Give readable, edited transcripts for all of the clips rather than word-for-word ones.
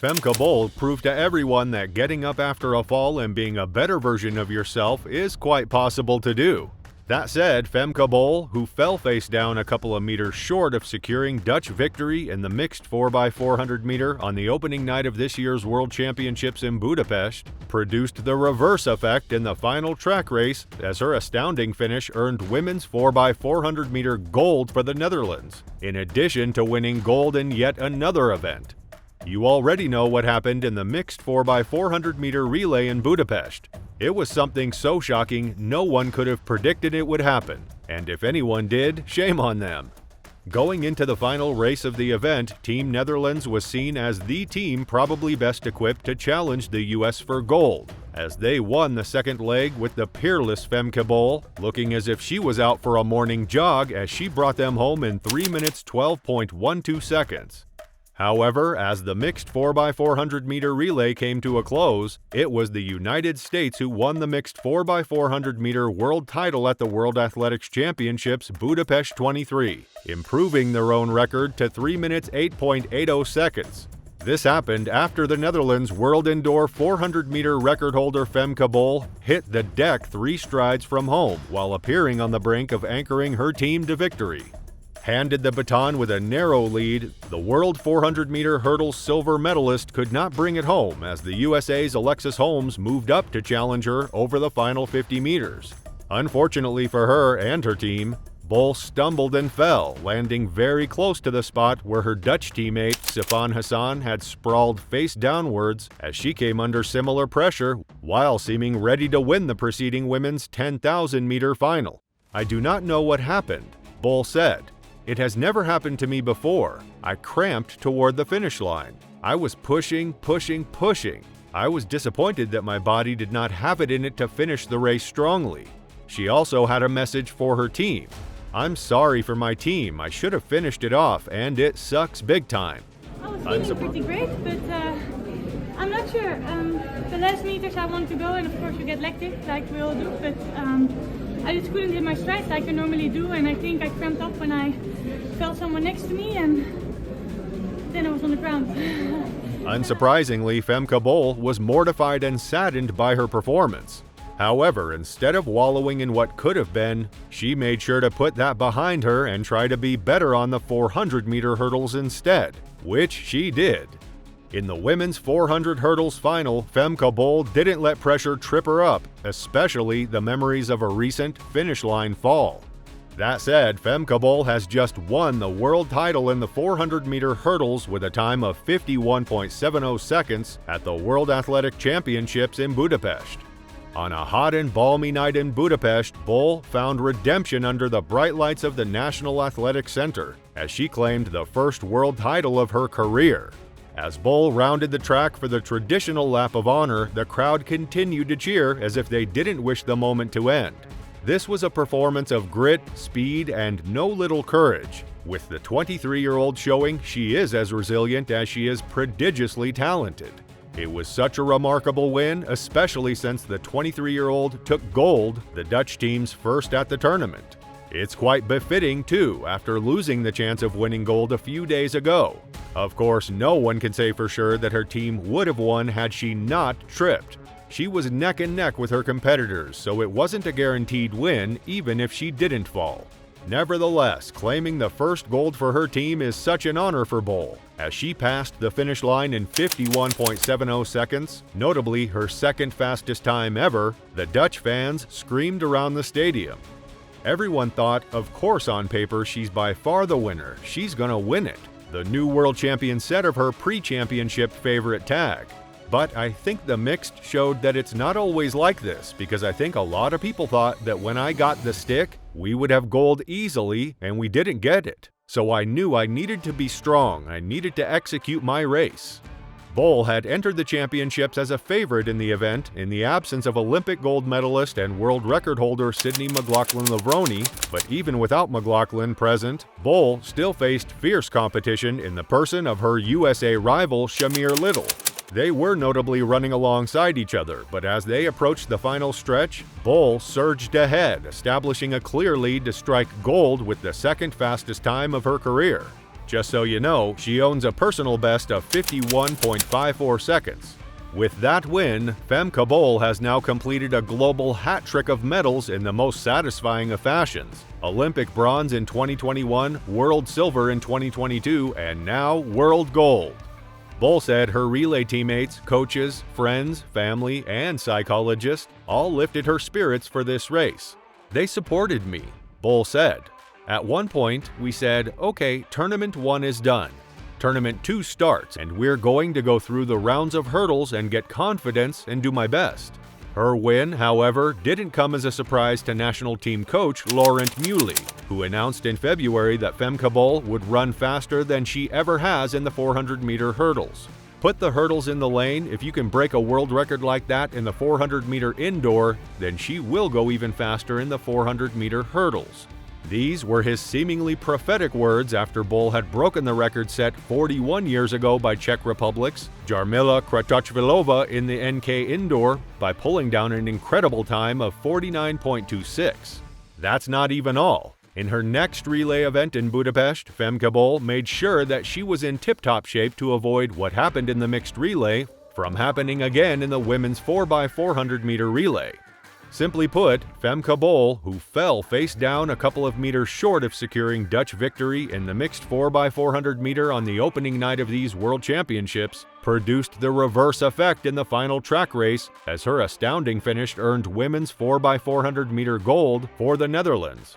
Femke Bol proved to everyone that getting up after a fall and being a better version of yourself is quite possible to do. That said, Femke Bol, who fell face down a couple of meters short of securing Dutch victory in the mixed 4x400 meter on the opening night of this year's World Championships in Budapest, produced the reverse effect in the final track race as her astounding finish earned women's 4x400 meter gold for the Netherlands, in addition to winning gold in yet another event. You already know what happened in the mixed 4x400 meter relay in Budapest. It was something so shocking no one could have predicted it would happen, and if anyone did, shame on them. Going into the final race of the event, Team Netherlands was seen as the team probably best equipped to challenge the US for gold, as they won the second leg with the peerless Femke Bol, looking as if she was out for a morning jog as she brought them home in 3 minutes 12.12 seconds. However, as the mixed 4x400 meter relay came to a close, it was the United States who won the mixed 4x400 meter world title at the World Athletics Championships Budapest 23, improving their own record to 3 minutes 8.80 seconds. This happened after the Netherlands World Indoor 400 meter record holder Femke Bol hit the deck 3 strides from home while appearing on the brink of anchoring her team to victory. Handed the baton with a narrow lead, the World 400 meter hurdles silver medalist could not bring it home as the USA's Alexis Holmes moved up to challenge her over the final 50 meters. Unfortunately for her and her team, Bol stumbled and fell, landing very close to the spot where her Dutch teammate Sifan Hassan had sprawled face downwards as she came under similar pressure while seeming ready to win the preceding women's 10,000 meter final. "I do not know what happened," Bol said. "It has never happened to me before. I cramped toward the finish line. I was pushing. I was disappointed that my body did not have it in it to finish the race strongly." She also had a message for her team. "I'm sorry for my team. I should have finished it off, and it sucks big time." I was feeling pretty great, but I'm not sure. The last meters I want to go, and of course you get lactic like we all do, but I just couldn't hit my strides like I normally do, and I think I cramped up when I felt someone next to me, and then I was on the ground. Unsurprisingly, Femke Bol was mortified and saddened by her performance. However, instead of wallowing in what could have been, she made sure to put that behind her and try to be better on the 400 meter hurdles instead, which she did. In the women's 400 hurdles final, Femke Bol didn't let pressure trip her up, especially the memories of a recent finish line fall. That said, Femke Bol has just won the world title in the 400 meter hurdles with a time of 51.70 seconds at the World Athletic Championships in Budapest. On a hot and balmy night in Budapest, Bol found redemption under the bright lights of the National Athletic Center as she claimed the first world title of her career. As Bol rounded the track for the traditional lap of honor, the crowd continued to cheer as if they didn't wish the moment to end. This was a performance of grit, speed, and no little courage, with the 23-year-old showing she is as resilient as she is prodigiously talented. It was such a remarkable win, especially since the 23-year-old took gold, the Dutch team's first at the tournament. It's quite befitting, too, after losing the chance of winning gold a few days ago. Of course, no one can say for sure that her team would have won had she not tripped. She was neck and neck with her competitors, so it wasn't a guaranteed win even if she didn't fall. Nevertheless, claiming the first gold for her team is such an honor for Bol, as she passed the finish line in 51.70 seconds, notably her second fastest time ever. The Dutch fans screamed around the stadium. Everyone thought, of course on paper she's by far the winner, she's gonna win it. The new world champion said of her pre-championship favorite tag. But I think the mixed showed that it's not always like this, because I think a lot of people thought that when I got the stick, we would have gold easily, and we didn't get it. So I knew I needed to be strong, I needed to execute my race. Bol had entered the championships as a favorite in the event in the absence of Olympic gold medalist and world record holder Sydney McLaughlin-Levrone, but even without McLaughlin present, Bol still faced fierce competition in the person of her USA rival Shamir Little. They were notably running alongside each other, but as they approached the final stretch, Bol surged ahead, establishing a clear lead to strike gold with the second fastest time of her career. Just so you know, she owns a personal best of 51.54 seconds. With that win, Femke Bol has now completed a global hat trick of medals in the most satisfying of fashions: Olympic bronze in 2021, world silver in 2022, and now world gold. Bol said her relay teammates, coaches, friends, family, and psychologists all lifted her spirits for this race. "They supported me," Bol said. "At one point, we said, okay, Tournament 1 is done. Tournament 2 starts, and we're going to go through the rounds of hurdles and get confidence and do my best." Her win, however, didn't come as a surprise to national team coach Laurent Muley, who announced in February that Femke Bol would run faster than she ever has in the 400-meter hurdles. Put the hurdles in the lane. If you can break a world record like that in the 400-meter indoor, then she will go even faster in the 400-meter hurdles. These were his seemingly prophetic words after Bol had broken the record set 41 years ago by Czech Republic's Jarmila Kratochvilova in the NK indoor by pulling down an incredible time of 49.26. That's not even all. In her next relay event in Budapest, Femke Bol made sure that she was in tip-top shape to avoid what happened in the mixed relay from happening again in the women's 4x400-meter relay. Simply put, Femke Bol, who fell face down a couple of meters short of securing Dutch victory in the mixed 4x400 meter on the opening night of these World Championships, produced the reverse effect in the final track race, as her astounding finish earned women's 4x400 meter gold for the Netherlands.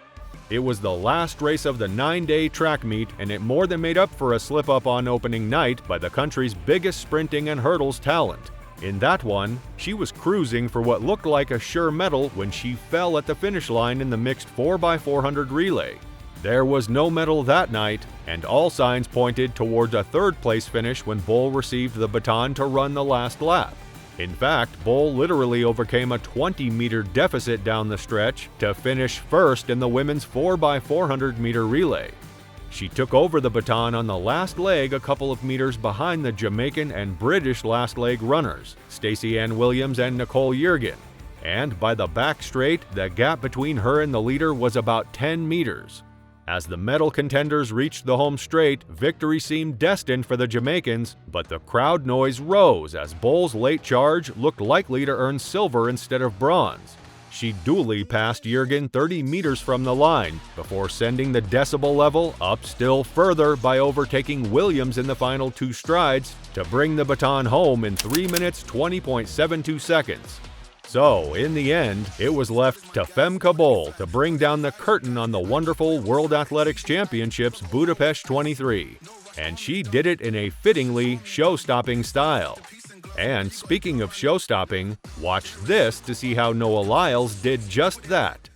It was the last race of the 9-day track meet, and it more than made up for a slip-up on opening night by the country's biggest sprinting and hurdles talent. In that one, she was cruising for what looked like a sure medal when she fell at the finish line in the mixed 4x400 relay. There was no medal that night, and all signs pointed towards a third-place finish when Bol received the baton to run the last lap. In fact, Bol literally overcame a 20-meter deficit down the stretch to finish first in the women's 4x400 meter relay. She took over the baton on the last leg a couple of meters behind the Jamaican and British last leg runners, Stacey Ann Williams and Nicole Yergin. And by the back straight, the gap between her and the leader was about 10 meters. As the medal contenders reached the home straight, victory seemed destined for the Jamaicans, but the crowd noise rose as Bol's late charge looked likely to earn silver instead of bronze. She duly passed Yergin 30 meters from the line before sending the decibel level up still further by overtaking Williams in the final 2 strides to bring the baton home in 3 minutes 20.72 seconds. So, in the end, it was left to Femke Bol to bring down the curtain on the wonderful World Athletics Championships Budapest 23. And she did it in a fittingly show-stopping style. And speaking of show-stopping, watch this to see how Noah Lyles did just that.